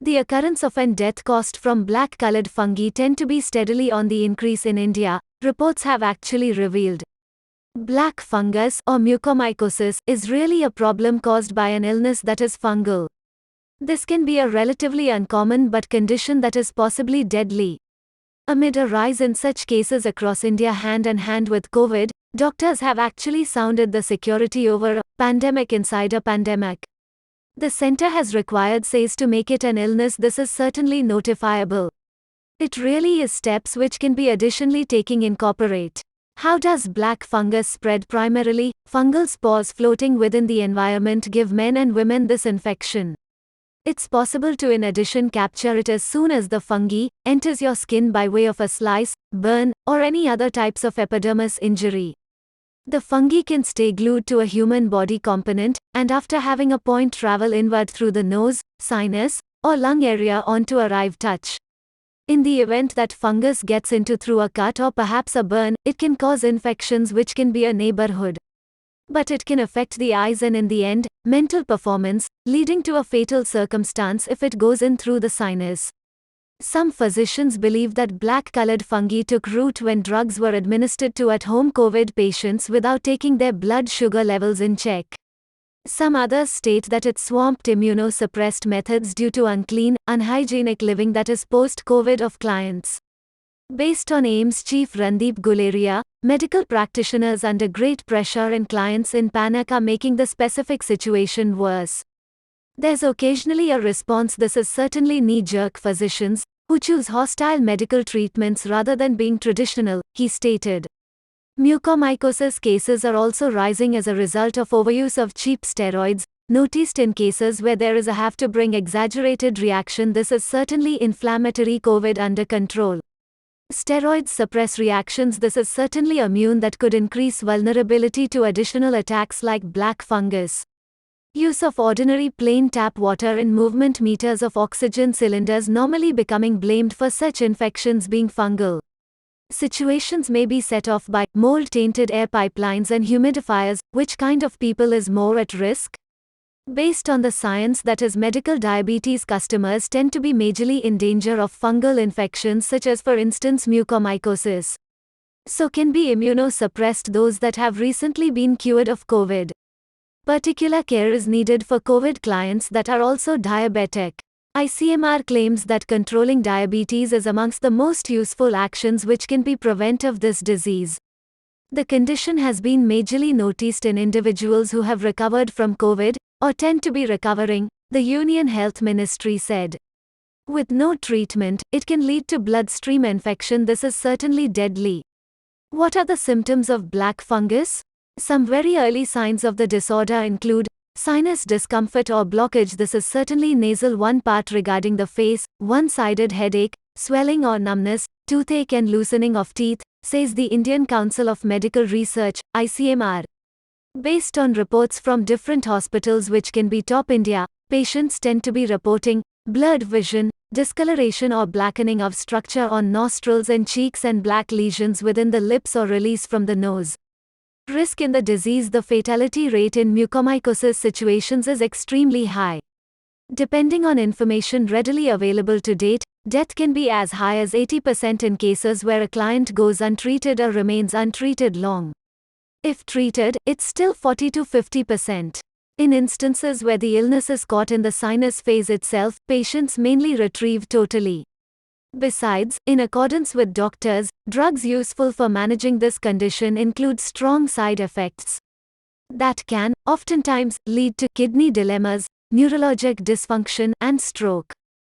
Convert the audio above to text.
The occurrence of and death cost from black-colored fungi tend to be steadily on the increase in India, reports have actually revealed. Black fungus, or mucormycosis, is really a problem caused by an illness that is fungal. This can be a relatively uncommon but condition that is possibly deadly. Amid a rise in such cases across India hand in hand with COVID, doctors have actually sounded the security over a pandemic inside a pandemic. The center has required says to make it an illness. This is certainly notifiable. It really is steps which can be additionally taken incorporate. How does black fungus spread? Primarily, fungal spores floating within the environment give men and women this infection. It's possible to in addition capture it as soon as the fungi enters your skin by way of a slice, burn, or any other types of epidermis injury. The fungi can stay glued to a human body component, and after having a point travel inward through the nose, sinus, or lung area onto a live touch. In the event that fungus gets into through a cut or perhaps a burn, it can cause infections which can be a neighborhood. But it can affect the eyes and in the end, mental performance, leading to a fatal circumstance if it goes in through the sinus. Some physicians believe that black-colored fungi took root when drugs were administered to at-home COVID patients without taking their blood sugar levels in check. Some others state that it swamped immunosuppressed methods due to unclean, unhygienic living that is post-COVID of clients. Based on AIIMS Chief Randeep Guleria, medical practitioners under great pressure and clients in panic are making the specific situation worse. There's occasionally a response. This is certainly knee-jerk physicians, who choose hostile medical treatments rather than being traditional, he stated. Mucormycosis cases are also rising as a result of overuse of cheap steroids, noticed in cases where there is a have to bring exaggerated reaction. This is certainly inflammatory COVID under control. Steroids suppress reactions. This is certainly immune that could increase vulnerability to additional attacks like black fungus. Use of ordinary plain tap water in movement meters of oxygen cylinders normally becoming blamed for such infections being fungal. Situations may be set off by mold-tainted air pipelines and humidifiers. Which kind of people is more at risk? Based on the science, that is medical diabetes customers tend to be majorly in danger of fungal infections such as for instance mucormycosis. So can be immunosuppressed those that have recently been cured of COVID. Particular care is needed for COVID clients that are also diabetic. ICMR claims that controlling diabetes is amongst the most useful actions which can be prevent of this disease. The condition has been majorly noticed in individuals who have recovered from COVID, or tend to be recovering, the Union Health Ministry said. With no treatment, it can lead to bloodstream infection. This is certainly deadly. What are the symptoms of black fungus? Some very early signs of the disorder include sinus discomfort or blockage. This is certainly nasal. One part regarding the face, one-sided headache, swelling or numbness, toothache and loosening of teeth, says the Indian Council of Medical Research, ICMR. Based on reports from different hospitals which can be top India, patients tend to be reporting blurred vision, discoloration or blackening of structure on nostrils and cheeks and black lesions within the lips or release from the nose. Risk in the disease. The fatality rate in mucormycosis situations is extremely high. Depending on information readily available to date, death can be as high as 80% in cases where a client goes untreated or remains untreated long. If treated, it's still 40 to 50%. In instances where the illness is caught in the sinus phase itself, patients mainly retrieve totally. Besides, in accordance with doctors, drugs useful for managing this condition include strong side effects that can, oftentimes, lead to kidney dilemmas, neurologic dysfunction, and stroke.